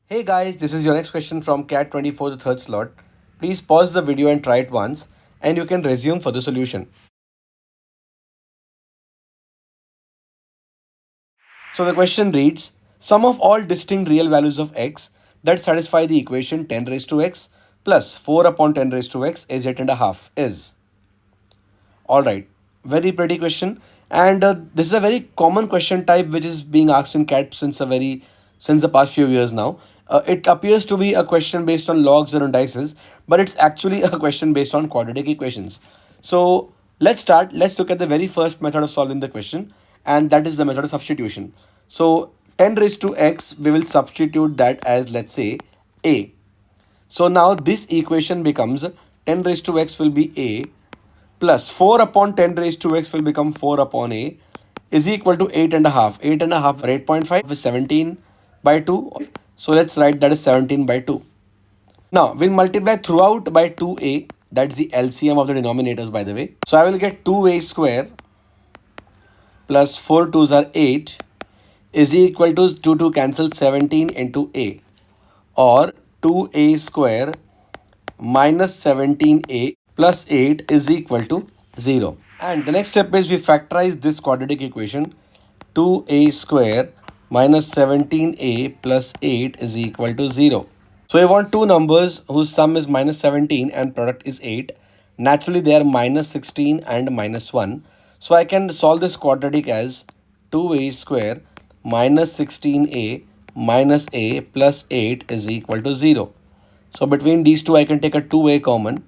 Hey guys, this is your next question from Cat 24, the third slot. Please pause the video and try it once, and you can resume for the solution. So the question reads, sum of all distinct real values of x that satisfy the equation 10 raised to x plus 4 upon 10 raised to x is 8 and a half is. Alright, very pretty question. And this is a very common question type which is being asked in CAT since the past few years now. It appears to be a question based on logs or indices, but it's actually a question based on quadratic equations. So let's start. Let's look at the very first method of solving the question, and that is the method of substitution. So 10 raised to x, we will substitute that as, let's say, a. So now this equation becomes 10 raised to x will be a plus 4 upon 10 raised to x will become 4 upon a is equal to 8 and a half. 8 and a half or 8.5 is 17 by 2. So let's write that is 17 by 2. Now we'll multiply throughout by 2a. That's the LCM of the denominators, by the way. So I will get 2a square plus 4 2s are 8 is equal to 2 cancel 17 into a, or 2a square minus 17a plus 8 is equal to 0. And the next step is we factorize this quadratic equation. 2a square minus 17a plus 8 is equal to 0. So we want two numbers whose sum is minus 17 and product is 8. Naturally, they are minus 16 and minus 1. So I can solve this quadratic as 2a square minus 16a minus a plus 8 is equal to 0. So between these two, I can take a 2a common.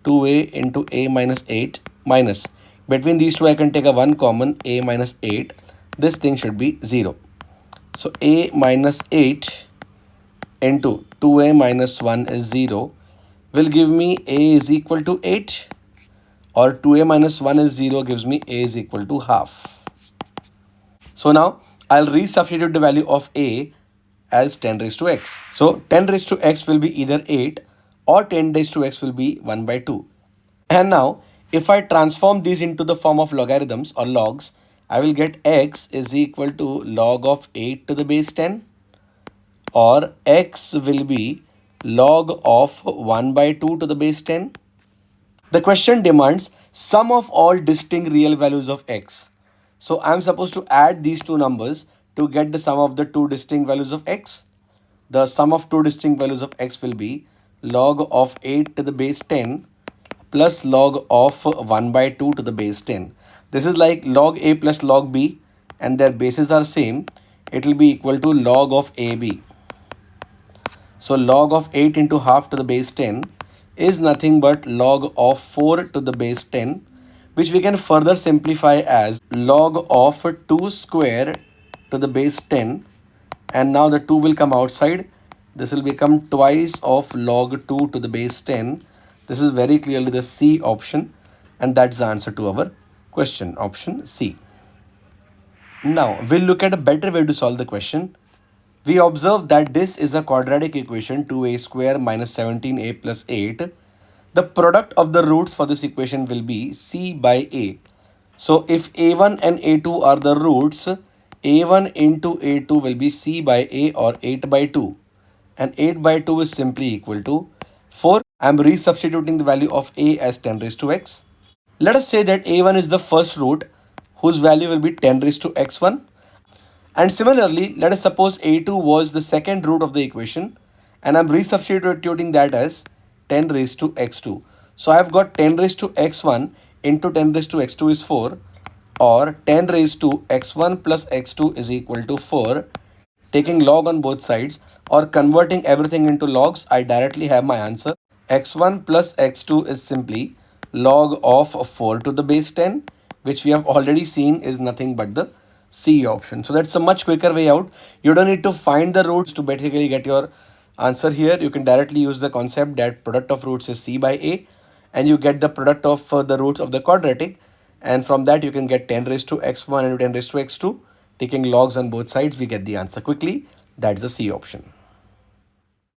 2a into a minus 8 minus. Between these two, I can take a 1 common, a minus 8. This thing should be 0. So a minus 8 into 2a minus 1 is 0 will give me a is equal to 8, or 2a minus 1 is 0 gives me a is equal to half. So now I'll resubstitute the value of a as 10 raised to x. So 10 raised to x will be either 8 or 10 raised to x will be 1 by 2. And now if I transform these into the form of logarithms or logs, I will get x is equal to log of 8 to the base 10, or x will be log of 1 by 2 to the base 10. The question demands sum of all distinct real values of x. So I'm supposed to add these two numbers to get the sum of the two distinct values of x. The sum of two distinct values of x will be log of 8 to the base 10 plus log of 1 by 2 to the base 10. This is like log a plus log b, and their bases are same. It will be equal to log of ab. So log of 8 into half to the base 10 is nothing but log of 4 to the base 10, which we can further simplify as log of 2 square to the base 10. And now the 2 will come outside. This will become twice of log 2 to the base 10. This is very clearly the C option, and that's the answer to our question, option C. Now we'll look at a better way to solve the question. We observe that this is a quadratic equation 2a square minus 17a plus 8. The product of the roots for this equation will be c by a. So if a1 and a2 are the roots, a1 into a2 will be c by a, or 8 by 2. And 8 by 2 is simply equal to 4. I'm resubstituting the value of a as 10 raised to x. Let us say that a1 is the first root whose value will be 10 raised to x1. And similarly, let us suppose a2 was the second root of the equation, and I'm resubstituting that as 10 raised to x2. So I've got 10 raised to x1 into 10 raised to x2 is 4, or 10 raised to x1 plus x2 is equal to 4. Taking log on both sides or converting everything into logs, I directly have my answer. X1 plus x2 is simply log of 4 to the base 10, which we have already seen is nothing but the C option. So that's a much quicker way out. You don't need to find the roots to basically get your answer here. You can directly use the concept that product of roots is C by A, and you get the product of the roots of the quadratic, and from that you can get 10 raised to x1 and 10 raised to x2. Taking logs on both sides, we get the answer quickly. That's the C option.